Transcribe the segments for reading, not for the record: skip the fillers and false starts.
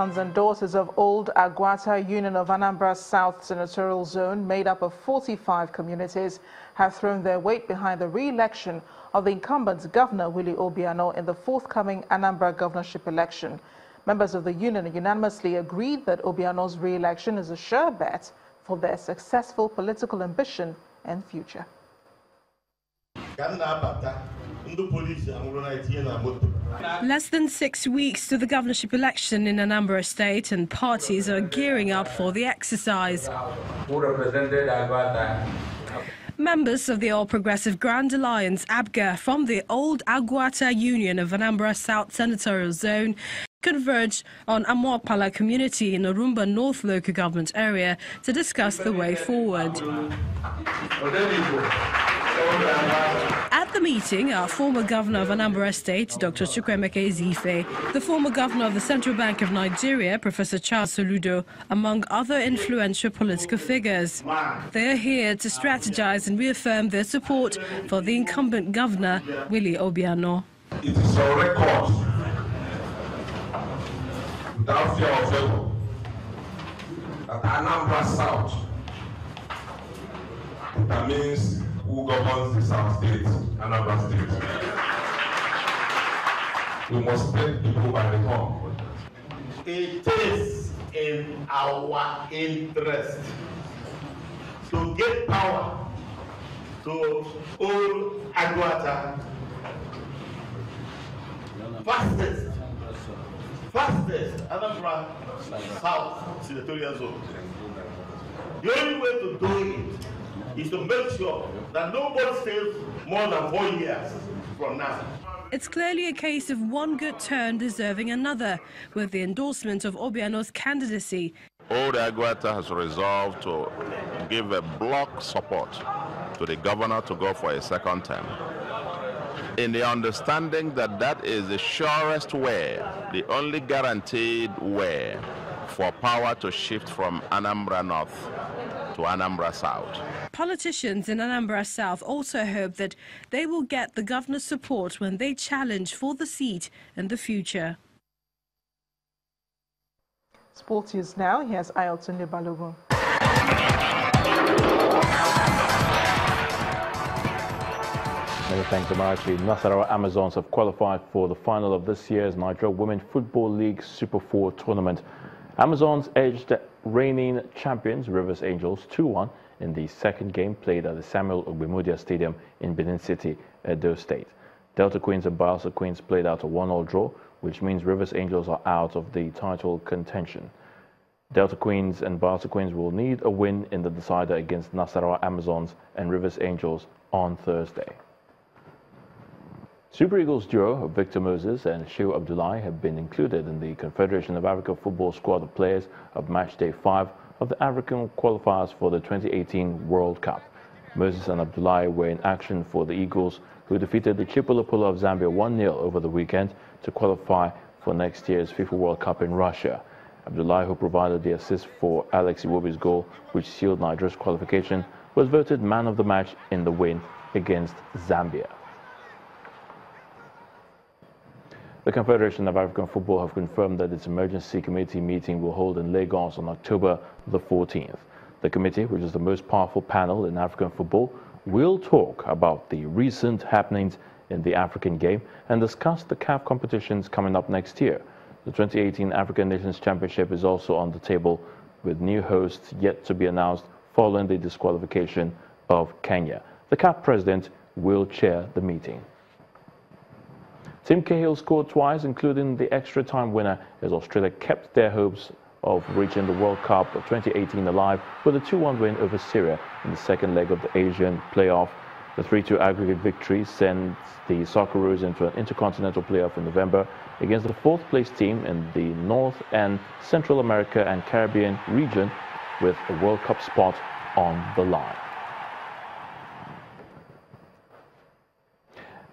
sons and daughters of Old Agwata Union of Anambra South Senatorial Zone, made up of 45 communities, have thrown their weight behind the re-election of the incumbent Governor Willie Obiano in the forthcoming Anambra governorship election. Members of the union unanimously agreed that Obiano's re-election is a sure bet for their successful political ambition and future. Less than 6 weeks to the governorship election in Anambra State, and parties are gearing up for the exercise. Members of the All Progressive Grand Alliance, ABGA, from the Old Agwata Union of Anambra South Senatorial Zone converged on Amuapala community in Orumba North local government area to discuss the way forward. At the meeting, our former governor of Anambra State, Dr. Chukwuemeka Ezife, the former governor of the Central Bank of Nigeria, Professor Charles Soludo, among other influential political figures. They are here to strategize and reaffirm their support for the incumbent governor, Willie Obiano. It is a record, without fear of favor, that Anambra South, that means who governs the South State, Anambra State. We must take people by the horn. It is in our interest to give power to Old Agwata fastest Anambra South Senatorial Zone. The only way to do it is to make sure that nobody stays more than 4 years from now. It's clearly a case of one good turn deserving another, with the endorsement of Obiano's candidacy. Old Agwata has resolved to give a block support to the governor to go for a second term, in the understanding that that is the surest way, the only guaranteed way for power to shift from Anambra North to Anambra South. Politicians in Anambra South also hope that they will get the governor's support when they challenge for the seat in the future. Sport News now. Here's Ayotunde Balogun. Many thanks, Amarachi. Nasarawa Amazons have qualified for the final of this year's Nigeria Women Football League Pt.4 tournament. Amazons edged the reigning champions Rivers Angels 2-1 in the second game played at the Samuel Ogbemudia Stadium in Benin City, Edo State. Delta Queens and Bayelsa Queens played out a 1-1 draw, which means Rivers Angels are out of the title contention. Delta Queens and Bayelsa Queens will need a win in the decider against Nasarawa Amazons and Rivers Angels on Thursday. Super Eagles duo of Victor Moses and Shehu Abdullahi have been included in the Confederation of Africa Football squad of players of Match Day 5 of the African qualifiers for the 2018 World Cup. Moses and Abdullahi were in action for the Eagles, who defeated the Chipolopolo of Zambia 1-0 over the weekend to qualify for next year's FIFA World Cup in Russia. Abdullahi, who provided the assist for Alex Iwobi's goal, which sealed Nigeria's qualification, was voted man of the match in the win against Zambia. The Confederation of African Football have confirmed that its emergency committee meeting will hold in Lagos on October the 14th. The committee, which is the most powerful panel in African football, will talk about the recent happenings in the African game and discuss the CAF competitions coming up next year. The 2018 African Nations Championship is also on the table, with new hosts yet to be announced following the disqualification of Kenya. The CAF president will chair the meeting. Tim Cahill scored twice, including the extra time winner, as Australia kept their hopes of reaching the World Cup of 2018 alive with a 2-1 win over Syria in the second leg of the Asian playoff. The 3-2 aggregate victory sends the Socceroos into an intercontinental playoff in November against the fourth-place team in the North and Central America and Caribbean region, with a World Cup spot on the line.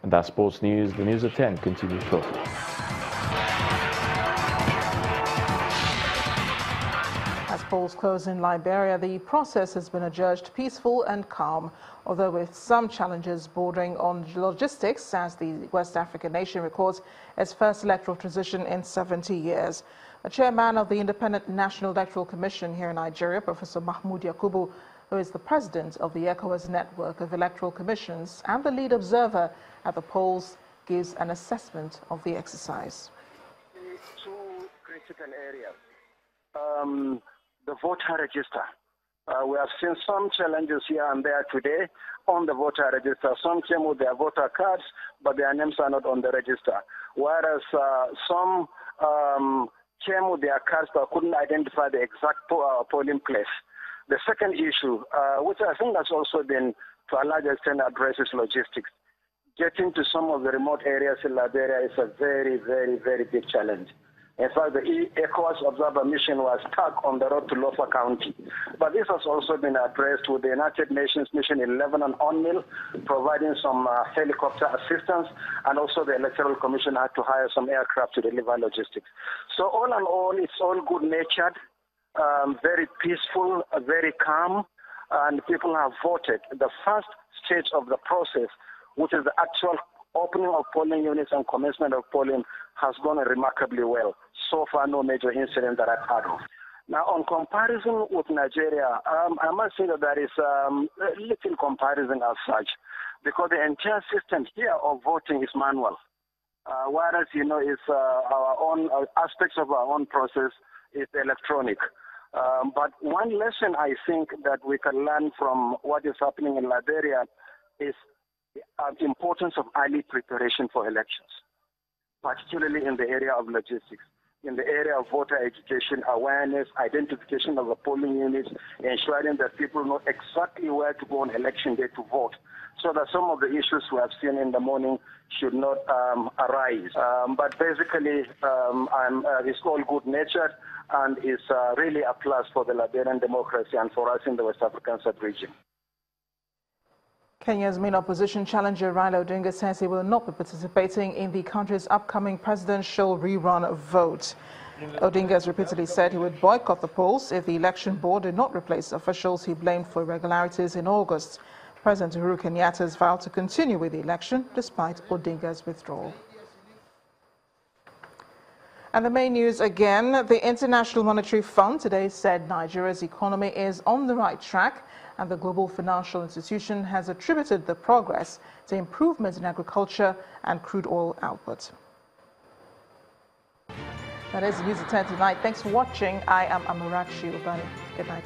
And that's sports news. The news at 10 continues shortly. As polls close in Liberia, the process has been adjudged peaceful and calm, although with some challenges bordering on logistics, as the West African nation records its first electoral transition in 70 years. The chairman of the Independent National Electoral Commission here in Nigeria, Professor Mahmoud Yakubu, who is the president of the ECOWAS network of electoral commissions and the lead observer at the polls, gives an assessment of the exercise. Two critical areas. The voter register. We have seen some challenges here and there today on the voter register. Some came with their voter cards, but their names are not on the register. Whereas some came with their cards but couldn't identify the exact polling place. The second issue, which I think has also been to a large extent addressed, is logistics. Getting to some of the remote areas in Liberia is a very, very, very big challenge. In fact, the ECOWAS observer mission was stuck on the road to Lofa County. But this has also been addressed with the United Nations mission in Lebanon, UNMIL, providing some helicopter assistance, and also the Electoral Commission had to hire some aircraft to deliver logistics. So all in all, it's all good-natured, very peaceful, very calm, and people have voted. The first stage of the process, which is the actual opening of polling units and commencement of polling, has gone remarkably well. So far, no major incident that I've heard of. Now, on comparison with Nigeria, I must say that there is little comparison as such, because the entire system here of voting is manual, whereas, it's our own aspects of our own process is electronic. But one lesson I think that we can learn from what is happening in Liberia is the importance of early preparation for elections, particularly in the area of logistics, in the area of voter education, awareness, identification of the polling units, ensuring that people know exactly where to go on election day to vote, so that some of the issues we have seen in the morning should not arise. But basically, it's all good-natured and is really a plus for the Liberian democracy and for us in the West African sub-region. Kenya's main opposition challenger Raila Odinga says he will not be participating in the country's upcoming presidential rerun vote. Odinga has repeatedly said he would boycott the polls if the election board did not replace officials he blamed for irregularities in August. President Uhuru Kenyatta has vowed to continue with the election despite Odinga's withdrawal. And the main news again, the International Monetary Fund today said Nigeria's economy is on the right track, and the global financial institution has attributed the progress to improvements in agriculture and crude oil output. That is News at 10 tonight. Thanks for watching. I am Amarachi Ubani. Good night.